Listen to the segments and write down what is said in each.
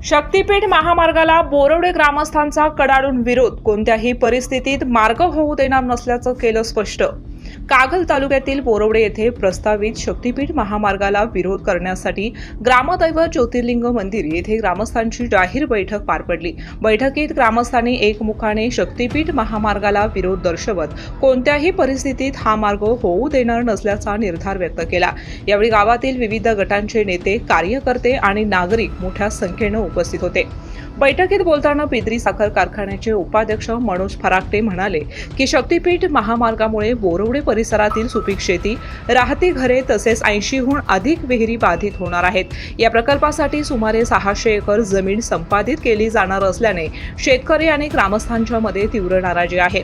शक्तीपीठ महामार्गाला बोरवडे ग्रामस्थांचा कडाडून विरोध. कोणत्याही परिस्थितीत मार्ग होऊ देणार नसल्याचं केलं स्पष्ट. कागल तालुक्यातील बोरवडे येथे प्रस्तावित शक्तीपीठ महामार्गाला विरोध करण्यासाठी ग्रामदैवत ज्योतिर्लिंग मंदिर येथे ग्रामस्थांची जाहीर बैठक पार पडली. बैठकीत ग्रामस्थांनी एकमुखाने शक्तीपीठ महामार्गाला विरोध दर्शवत कोणत्याही परिस्थितीत हा मार्ग होऊ देणार नसल्याचा निर्धार व्यक्त केला. यावेळी गावातील विविध गटांचे नेते, कार्यकर्ते आणि नागरिक मोठ्या संख्येने उपस्थित होते. बैठकीत बोलताना पिंपरी साखर कारखान्याचे उपाध्यक्ष मनोज फराकटे म्हणाले की शक्तीपीठ महामार्गामुळे बोरवडे परिसरातील सुपीक शेती, राहती घरे तसेच 80हून अधिक विहिरी बाधित होणार आहेत. या प्रकल्पासाठी सुमारे 600 एकर जमीन संपादित केली जाणार असल्याने शेतकरी आणि ग्रामस्थांच्या मध्ये तीव्र नाराजी आहे.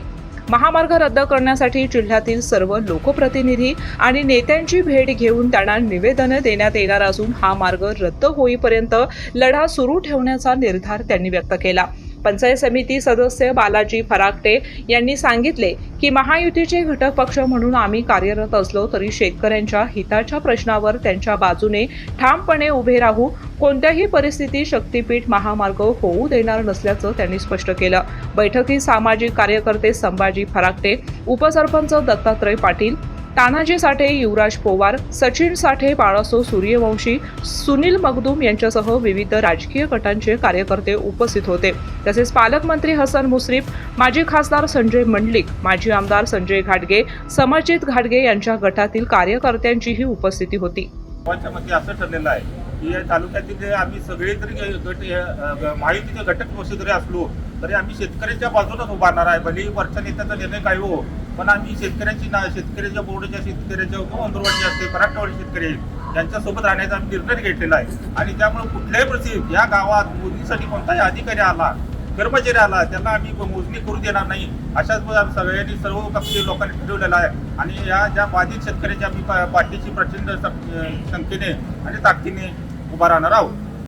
महामार्ग रद्द करण्यासाठी जिल्ह्यातील सर्व लोकप्रतिनिधी आणि नेत्यांची भेट घेऊन त्यांना निवेदन देण्यात येणार असून हा मार्ग रद्द होईपर्यंत लढा सुरू ठेवण्याचा निर्धार त्यांनी व्यक्त केला. पंचायत समिती सदस्य बालाजी फराकटे यांनी सांगितले की महायुतीचे घटक पक्ष म्हणून आम्ही कार्यरत असलो तरी शेतकऱ्यांच्या हिताच्या प्रश्नावर त्यांच्या बाजूने ठामपणे उभे राहू. कोणत्याही परिस्थितीत शक्तीपीठ महामार्ग होऊ देणार नसल्याचं त्यांनी स्पष्ट केलं. बैठकीत सामाजिक कार्यकर्ते संभाजी फराकटे, उपसरपंच दत्तात्रय पाटील, तानाजी साठे, युवराज पोवार, सचिन साठे, बाळासो सूर्यवंशी, सुनील मगदूम यांच्यासह विविध राजकीय गटांचे कार्यकर्ते उपस्थित होते. तसेच पालकमंत्री हसन मुश्रीफ, माजी खासदार संजय मंडलिक, माजी आमदार संजय घाटगे, समरजित घाटगे यांच्या गटातील कार्यकर्त्यांचीही उपस्थिती होती. असं ठरलेलं आहे की या तालुक्यातील आम्ही सगळे जरी गट महायुतीचे घटक पक्ष जरी असलो तरी आम्ही शेतकऱ्यांच्या बाजूनच उभारणार आहे. भले वरच्या नेत्याचा निर्णय काय हो, पण आम्ही शेतकऱ्याच्या बोर्डाच्या शेतकऱ्याच्या अंतर्वाडी असते, कराटवाडी शेतकरी यांच्यासोबत राहण्याचा आम्ही निर्णय घेतलेला आहे. आणि त्यामुळे कुठल्याही परिस्थितीत या गावात मोजणीसाठी कोणताही अधिकारी आला, कर्मचारी आला, त्यांना आम्ही मोजणी करू देणार नाही अशाच सगळ्यांनी सर्व पक्षीय लोकांनी ठरवलेला आहे. आणि या ज्या बाधित शेतकऱ्यांच्या आम्ही पाठीशी प्रचंड संख्येने आणि ताकदीने उभा राहणार आहोत.